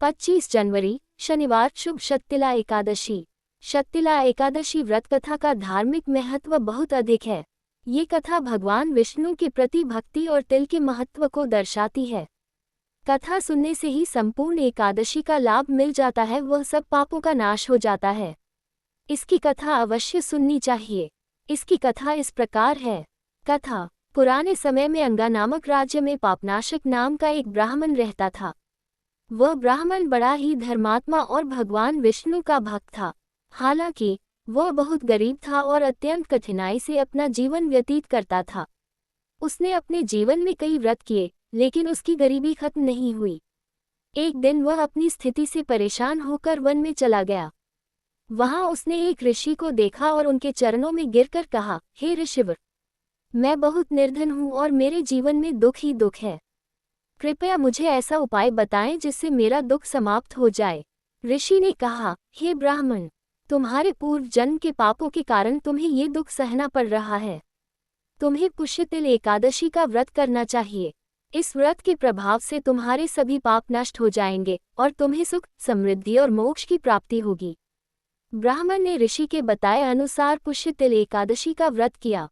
25 जनवरी शनिवार शुभ शक्तिला एकादशी। शक्तिला एकादशी व्रत कथा का धार्मिक महत्व बहुत अधिक है। ये कथा भगवान विष्णु के प्रति भक्ति और तिल के महत्व को दर्शाती है। कथा सुनने से ही संपूर्ण एकादशी का लाभ मिल जाता है, वह सब पापों का नाश हो जाता है। इसकी कथा अवश्य सुननी चाहिए। इसकी कथा इस प्रकार है। कथा। पुराने समय में अंगा नामक राज्य में पापनाशक नाम का एक ब्राह्मण रहता था। वह ब्राह्मण बड़ा ही धर्मात्मा और भगवान विष्णु का भक्त था। हालांकि वह बहुत गरीब था और अत्यंत कठिनाई से अपना जीवन व्यतीत करता था। उसने अपने जीवन में कई व्रत किए, लेकिन उसकी गरीबी खत्म नहीं हुई। एक दिन वह अपनी स्थिति से परेशान होकर वन में चला गया। वहां उसने एक ऋषि को देखा और उनके चरणों में गिरकर कहा, हे ऋषिवर, मैं बहुत निर्धन हूँ और मेरे जीवन में दुख ही दुख है। कृपया मुझे ऐसा उपाय बताएं जिससे मेरा दुख समाप्त हो जाए। ऋषि ने कहा, हे ब्राह्मण, तुम्हारे पूर्व जन्म के पापों के कारण तुम्हें ये दुख सहना पड़ रहा है। तुम्हें पुष्यतिल एकादशी का व्रत करना चाहिए। इस व्रत के प्रभाव से तुम्हारे सभी पाप नष्ट हो जाएंगे और तुम्हें सुख, समृद्धि और मोक्ष की प्राप्ति होगी। ब्राह्मण ने ऋषि के बताए अनुसार पुष्यतिल एकादशी का व्रत किया।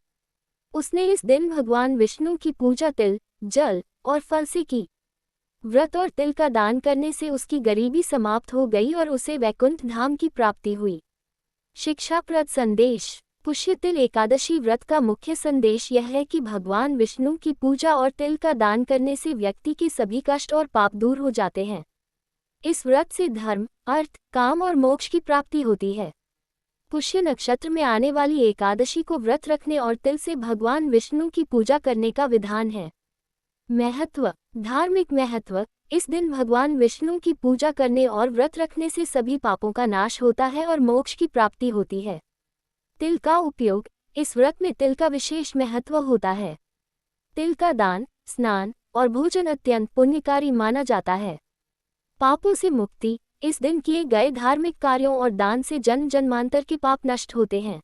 उसने इस दिन भगवान विष्णु की पूजा तिल, जल और फल से की। व्रत और तिल का दान करने से उसकी गरीबी समाप्त हो गई और उसे वैकुंठ धाम की प्राप्ति हुई। शिक्षाप्रद संदेश। पुष्यतिल एकादशी व्रत का मुख्य संदेश यह है कि भगवान विष्णु की पूजा और तिल का दान करने से व्यक्ति के सभी कष्ट और पाप दूर हो जाते हैं। इस व्रत से धर्म, अर्थ, काम और मोक्ष की प्राप्ति होती है। पुष्य नक्षत्र में आने वाली एकादशी को व्रत रखने और तिल से भगवान विष्णु की पूजा करने का विधान है। महत्व। धार्मिक महत्व। इस दिन भगवान विष्णु की पूजा करने और व्रत रखने से सभी पापों का नाश होता है और मोक्ष की प्राप्ति होती है। तिल का उपयोग। इस व्रत में तिल का विशेष महत्व होता है। तिल का दान, स्नान और भोजन अत्यंत पुण्यकारी माना जाता है। पापों से मुक्ति। इस दिन किए गए धार्मिक कार्यों और दान से जन्म जन्मांतर के पाप नष्ट होते हैं।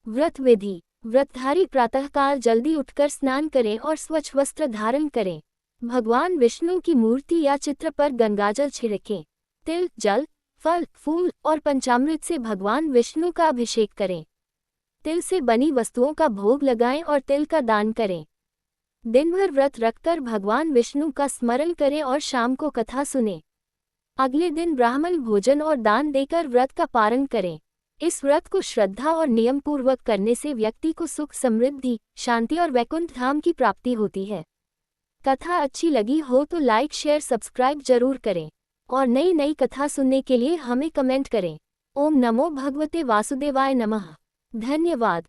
व्रत विधि। व्रतधारी प्रातःकाल जल्दी उठकर स्नान करें और स्वच्छ वस्त्र धारण करें। भगवान विष्णु की मूर्ति या चित्र पर गंगाजल छिड़कें। तिल, जल, फल, फूल और पंचामृत से भगवान विष्णु का अभिषेक करें। तिल से बनी वस्तुओं का भोग लगाएं और तिल का दान करें। दिन भर व्रत रखकर भगवान विष्णु का स्मरण करें और शाम को कथा सुनें। अगले दिन ब्राह्मण भोजन और दान देकर व्रत का पारण करें। इस व्रत को श्रद्धा और नियम पूर्वक करने से व्यक्ति को सुख, समृद्धि, शांति और वैकुंठ धाम की प्राप्ति होती है। कथा अच्छी लगी हो तो लाइक, शेयर, सब्सक्राइब जरूर करें और नई नई कथा सुनने के लिए हमें कमेंट करें। ओम नमो भगवते वासुदेवाय नमः। धन्यवाद।